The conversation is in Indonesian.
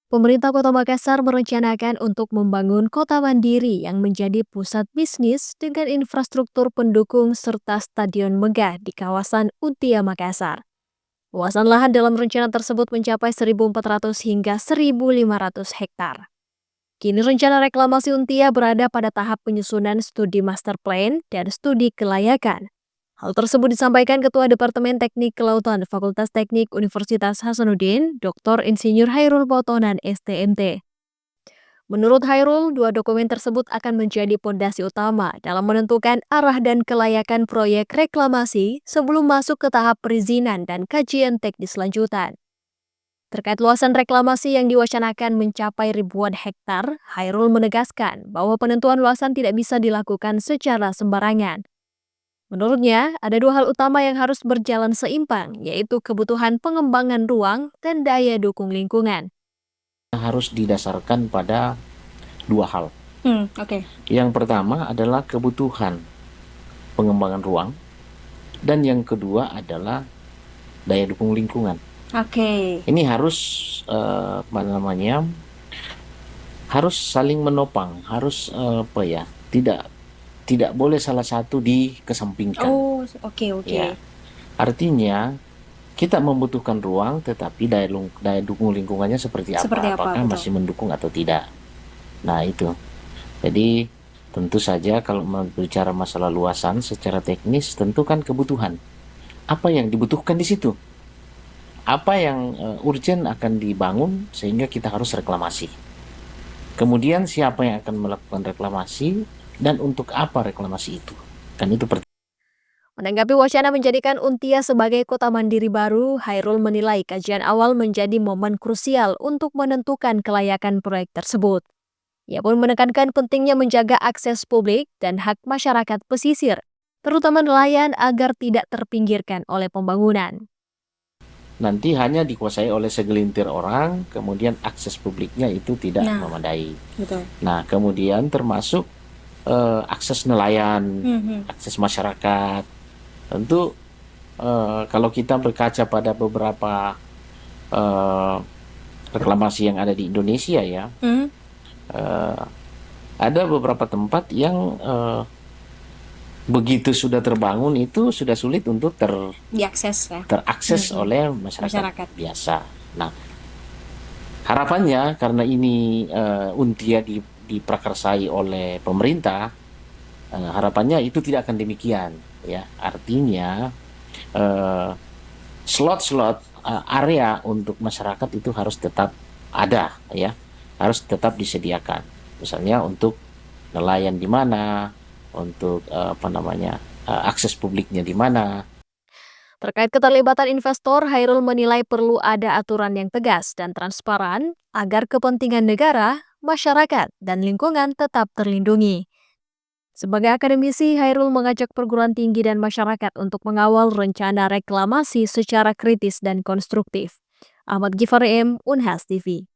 Pemerintah Kota Makassar merencanakan untuk membangun kota mandiri yang menjadi pusat bisnis dengan infrastruktur pendukung serta stadion megah di kawasan Untia Makassar. Luasan lahan dalam rencana tersebut mencapai 1.400 hingga 1.500 hektar. Kini rencana reklamasi Untia berada pada tahap penyusunan studi master plan dan studi kelayakan. Hal tersebut disampaikan Ketua Departemen Teknik Kelautan Fakultas Teknik Universitas Hasanuddin, Dr. Insinyur Hairul Potonan STMT. Menurut Hairul, dua dokumen tersebut akan menjadi pondasi utama dalam menentukan arah dan kelayakan proyek reklamasi sebelum masuk ke tahap perizinan dan kajian teknis lanjutan. Terkait luasan reklamasi yang diwacanakan mencapai ribuan hektar, Hairul menegaskan bahwa penentuan luasan tidak bisa dilakukan secara sembarangan. Menurutnya, ada dua hal utama yang harus berjalan seimbang, yaitu kebutuhan pengembangan ruang dan daya dukung lingkungan. Harus didasarkan pada dua hal. Yang pertama adalah kebutuhan pengembangan ruang, dan yang kedua adalah daya dukung lingkungan. Ini harus harus saling menopang, harus tidak boleh salah satu dikesampingkan. Ya. Artinya kita membutuhkan ruang, tetapi daya dukung lingkungannya seperti apa? Apakah masih mendukung atau tidak? Nah itu. Jadi tentu saja kalau berbicara masalah luasan secara teknis, tentu kan kebutuhan. Apa yang dibutuhkan di situ? Apa yang urgent akan dibangun sehingga kita harus reklamasi. Kemudian siapa yang akan melakukan reklamasi dan untuk apa reklamasi itu? Kan itu Menanggapi wacana menjadikan Untia sebagai kota mandiri baru, Hairul menilai kajian awal menjadi momen krusial untuk menentukan kelayakan proyek tersebut. Ia pun menekankan pentingnya menjaga akses publik dan hak masyarakat pesisir, terutama nelayan agar tidak terpinggirkan oleh pembangunan. Nanti hanya dikuasai oleh segelintir orang, kemudian akses publiknya itu tidak memadai. Betul. Nah, kemudian termasuk akses nelayan, akses masyarakat. Tentu kalau kita berkaca pada beberapa reklamasi yang ada di Indonesia ya, ada beberapa tempat yang begitu sudah terbangun itu sudah sulit untuk terakses oleh masyarakat biasa. Nah, harapannya karena ini Untia diprakarsai oleh pemerintah, harapannya itu tidak akan demikian. Ya, artinya slot-slot area untuk masyarakat itu harus tetap ada, ya, harus tetap disediakan. Misalnya untuk nelayan di mana, untuk akses publiknya di mana. Terkait keterlibatan investor, Hairul menilai perlu ada aturan yang tegas dan transparan agar kepentingan negara, masyarakat, dan lingkungan tetap terlindungi. Sebagai akademisi, Hairul mengajak perguruan tinggi dan masyarakat untuk mengawal rencana reklamasi secara kritis dan konstruktif. Ahmad Gifari M, Unhas TV.